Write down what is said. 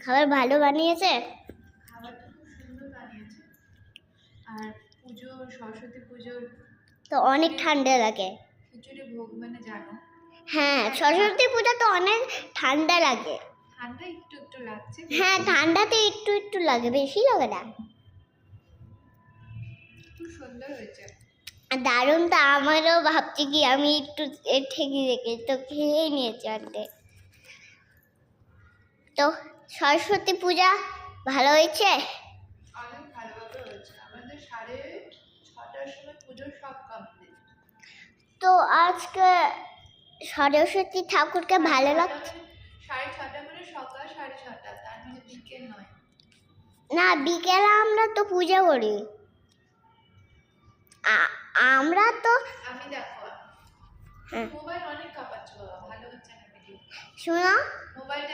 খাবার ভালো বানিয়েছে? খাবার তো খুব সুন্দর বানিয়েছে। আর পুজো, সরস্বতী পুজোর তো অনেক ঠান্ডা লাগে। খিচুড়ি ভোগ মানে জানো? হ্যাঁ, সরস্বতী পূজা তো অনেক ঠান্ডা লাগে। ঠান্ডা একটু একটু লাগছে। হ্যাঁ, ঠান্ডাতে একটু একটু লাগে, বেশি লাগে না। খুব সুন্দর হয়েছে। দারুণ। তো আমারও ভাবছি কি আমি একটু ঠেকে রেখে তো খেয়ে নিয়েছি অর্ধেক। তো সরস্বতী পূজা ভালো হয়েছে? অনেক ভালোভাবে হয়েছে। আমাদের 6:30টার সময় পুজো সব কমপ্লিট। তো আজকে সরস্বতী ঠাকুরকে ভালো লাগছে? 6:30 মানে সকাল 6:30, তার মানে বিকেল নয়। না, বিকেলে আমরা তো পূজা করি। আমরা তো আমি দেখো, হ্যাঁ, মোবাইল অনেক কাঁপাচ্ছ বাবা, ভালো হচ্ছে না ভিডিও। শোনো, মোবাইল